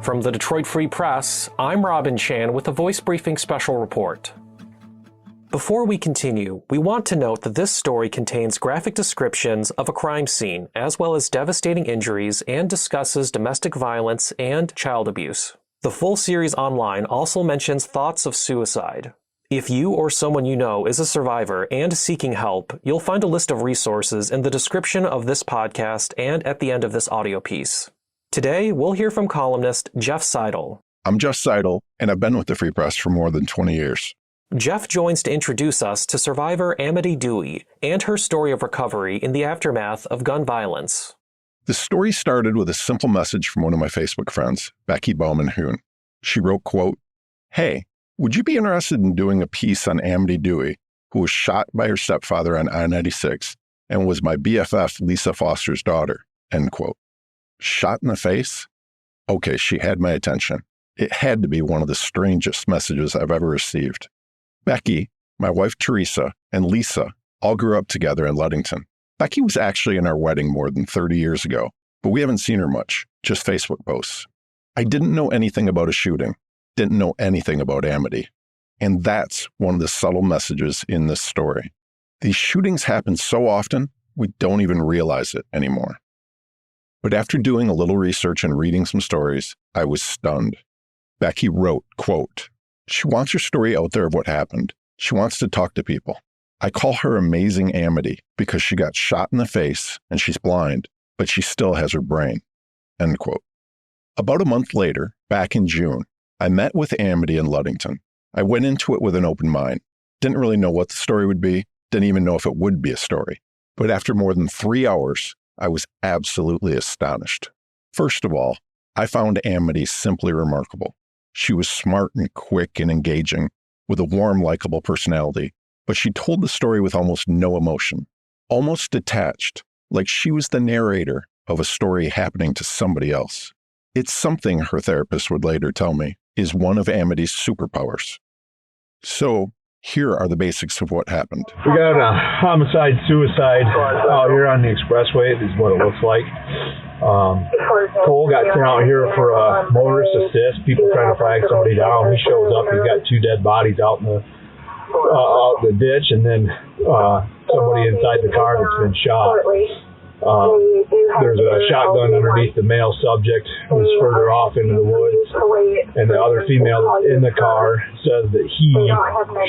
From the Detroit Free Press, I'm Robin Chan with a Voice Briefing Special Report. Before we continue, we want to note that this story contains graphic descriptions of a crime scene, as well as devastating injuries, and discusses domestic violence and child abuse. The full series online also mentions thoughts of suicide. If you or someone you know is a survivor and seeking help, you'll find a list of resources in the description of this podcast and at the end of this audio piece. Today, we'll hear from columnist Jeff Seidel. I'm Jeff Seidel, and I've been with the Free Press for more than 20 years. Jeff joins to introduce us to survivor Amedy Dewey and her story of recovery in the aftermath of gun violence. The story started with a simple message from one of my Facebook friends, Becky Bowman-Hoon. She wrote, quote, "Hey, would you be interested in doing a piece on Amedy Dewey, who was shot by her stepfather on I-96 and was my BFF Lisa Foster's daughter?" End quote. Shot in the face? Okay, she had my attention. It had to be one of the strangest messages I've ever received. Becky, my wife Teresa, and Lisa all grew up together in Ludington. Becky was actually in our wedding more than 30 years ago, but we haven't seen her much, just Facebook posts. I didn't know anything about a shooting, didn't know anything about Amedy. And that's one of the subtle messages in this story. These shootings happen so often, we don't even realize it anymore. But after doing a little research and reading some stories, I was stunned. Becky wrote, quote, "She wants her story out there of what happened. She wants to talk to people. I call her Amazing Amedy because she got shot in the face and she's blind, but she still has her brain." End quote. About a month later, back in June, I met with Amedy in Ludington. I went into it with an open mind. Didn't really know what the story would be, didn't even know if it would be a story. But after more than 3 hours, I was absolutely astonished. First of all, I found Amedy simply remarkable. She was smart and quick and engaging, with a warm, likable personality, but she told the story with almost no emotion, almost detached, like she was the narrator of a story happening to somebody else. It's something, her therapist would later tell me, is one of Amedy's superpowers. So, here are the basics of what happened. We got a homicide-suicide out here on the expressway, is what it looks like. Cole got sent out here for a motorist assist, people trying to flag somebody down. He shows up, he's got 2 dead bodies out in the ditch, and then somebody inside the car that's been shot. There's a shotgun underneath the male subject who's further off into the woods, and the other female in the car says that he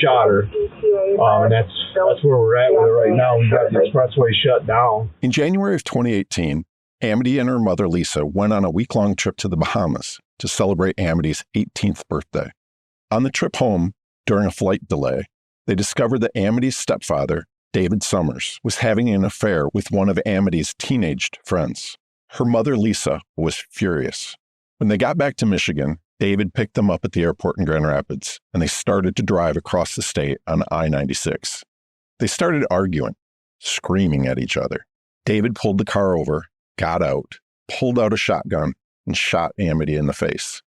shot her, and that's where we're at with it right now. We've got the expressway shut down. In January of 2018, Amedy and her mother Lisa went on a week-long trip to the Bahamas to celebrate Amedy's 18th birthday. On the trip home, during a flight delay, they discovered that Amedy's stepfather, David Summers, was having an affair with one of Amedy's teenaged friends. Her mother, Lisa, was furious. When they got back to Michigan, David picked them up at the airport in Grand Rapids, and they started to drive across the state on I-96. They started arguing, screaming at each other. David pulled the car over, got out, pulled out a shotgun, and shot Amedy in the face.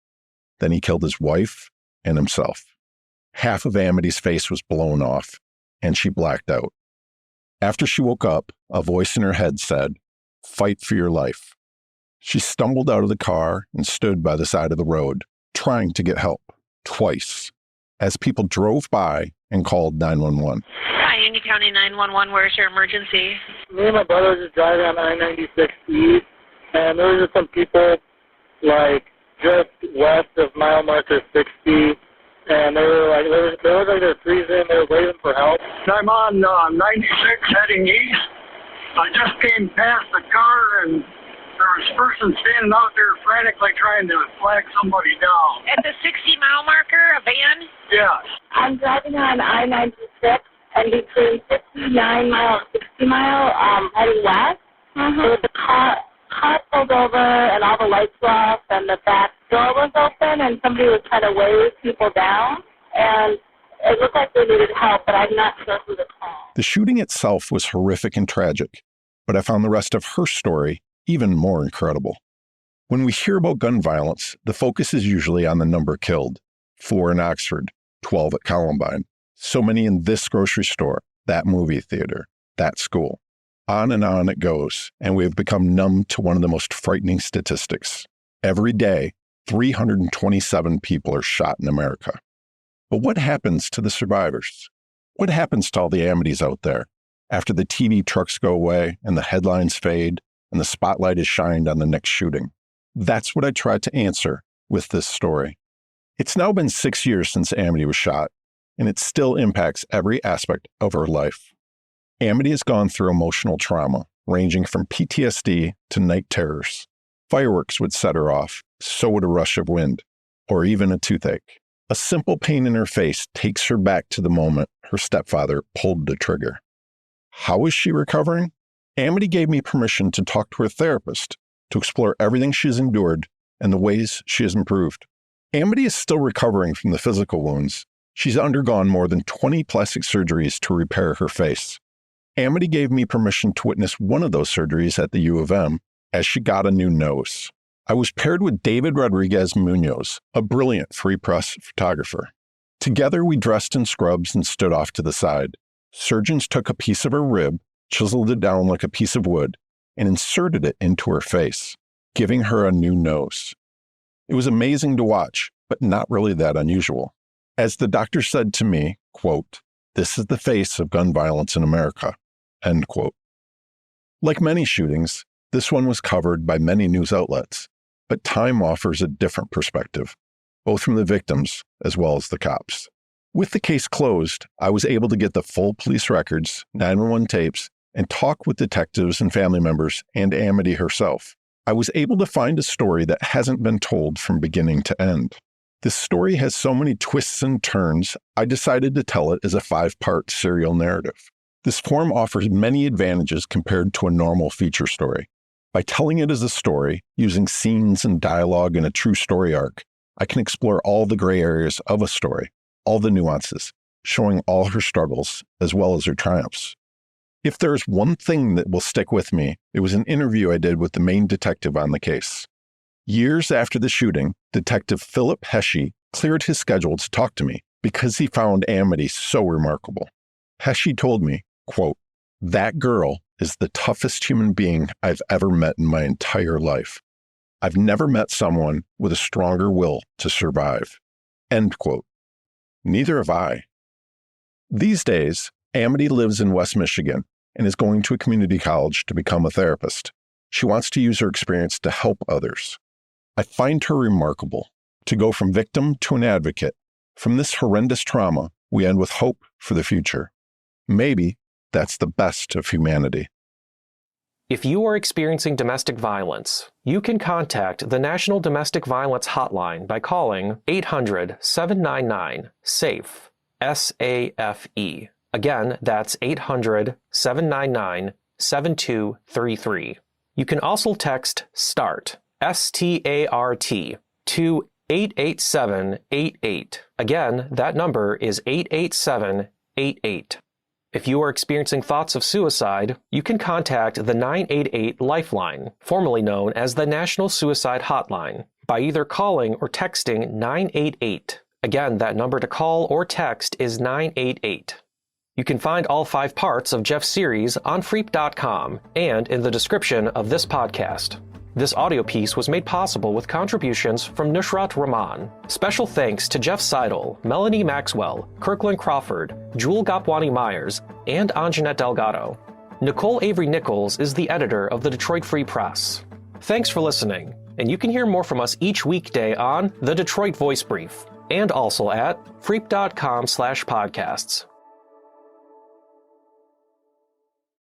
Then he killed his wife and himself. Half of Amedy's face was blown off, and she blacked out. After she woke up, a voice in her head said, "Fight for your life." She stumbled out of the car and stood by the side of the road, trying to get help, twice, as people drove by and called 911. Hi, Union County 911, where's your emergency? Me and my brother were just driving on I-96 East, and there were just some people, like, just west of mile marker 60, and they were like, they looked like they were freezing, they were waiting for help. I'm on 96 heading east. I just came past the car, and there was a person standing out there frantically trying to flag somebody down. At the 60-mile marker, a van? Yes. I'm driving on I-96, and between 59 mile and 60 mile, heading west. There was a car pulled over, and all the lights were off, and the back door was open, and somebody was trying to wave people down, and it looked like they needed help, but I'm not sure who to call. The shooting itself was horrific and tragic, but I found the rest of her story even more incredible. When we hear about gun violence, the focus is usually on the number killed: 4 in Oxford, 12 at Columbine, so many in this grocery store, that movie theater, that school. On and on it goes, and we have become numb to one of the most frightening statistics. Every day, 327 people are shot in America. But what happens to the survivors? What happens to all the Amedys out there after the TV trucks go away and the headlines fade and the spotlight is shined on the next shooting? That's what I tried to answer with this story. It's now been 6 years since Amedy was shot, and it still impacts every aspect of her life. Amedy has gone through emotional trauma, ranging from PTSD to night terrors. Fireworks would set her off, so would a rush of wind, or even a toothache. A simple pain in her face takes her back to the moment her stepfather pulled the trigger. How is she recovering? Amedy gave me permission to talk to her therapist to explore everything she's endured and the ways she has improved. Amedy is still recovering from the physical wounds. She's undergone more than 20 plastic surgeries to repair her face. Amedy gave me permission to witness one of those surgeries at the U of M as she got a new nose. I was paired with David Rodriguez Munoz, a brilliant free press photographer. Together, we dressed in scrubs and stood off to the side. Surgeons took a piece of her rib, chiseled it down like a piece of wood, and inserted it into her face, giving her a new nose. It was amazing to watch, but not really that unusual. As the doctor said to me, quote, "This is the face of gun violence in America," end quote. Like many shootings, this one was covered by many news outlets, but Time offers a different perspective, both from the victims as well as the cops. With the case closed, I was able to get the full police records, 911 tapes, and talk with detectives and family members and Amedy herself. I was able to find a story that hasn't been told from beginning to end. This story has so many twists and turns, I decided to tell it as a 5-part serial narrative. This form offers many advantages compared to a normal feature story. By telling it as a story, using scenes and dialogue in a true story arc, I can explore all the gray areas of a story, all the nuances, showing all her struggles as well as her triumphs. If there's one thing that will stick with me, it was an interview I did with the main detective on the case. Years after the shooting, Detective Philip Hesche cleared his schedule to talk to me because he found Amedy so remarkable. Hesche told me, quote, "That girl is the toughest human being I've ever met in my entire life. I've never met someone with a stronger will to survive," end quote. Neither have I. These days, Amedy lives in West Michigan and is going to a community college to become a therapist. She wants to use her experience to help others. I find her remarkable. To go from victim to an advocate, from this horrendous trauma, we end with hope for the future. Maybe that's the best of humanity. If you are experiencing domestic violence, you can contact the National Domestic Violence Hotline by calling 800-799-SAFE, S-A-F-E. Again, that's 800-799-7233. You can also text START, S-T-A-R-T, to 88788. Again, that number is 88788. If you are experiencing thoughts of suicide, you can contact the 988 Lifeline, formerly known as the National Suicide Hotline, by either calling or texting 988. Again, that number to call or text is 988. You can find all 5 parts of Jeff's series on Freep.com and in the description of this podcast. This audio piece was made possible with contributions from Nusrat Rahman. Special thanks to Jeff Seidel, Melanie Maxwell, Kirkland Crawford, Jewel Gopwani Myers, and Anjanette Delgado. Nicole Avery Nichols is the editor of the Detroit Free Press. Thanks for listening, and you can hear more from us each weekday on The Detroit Voice Brief, and also at freep.com/podcasts.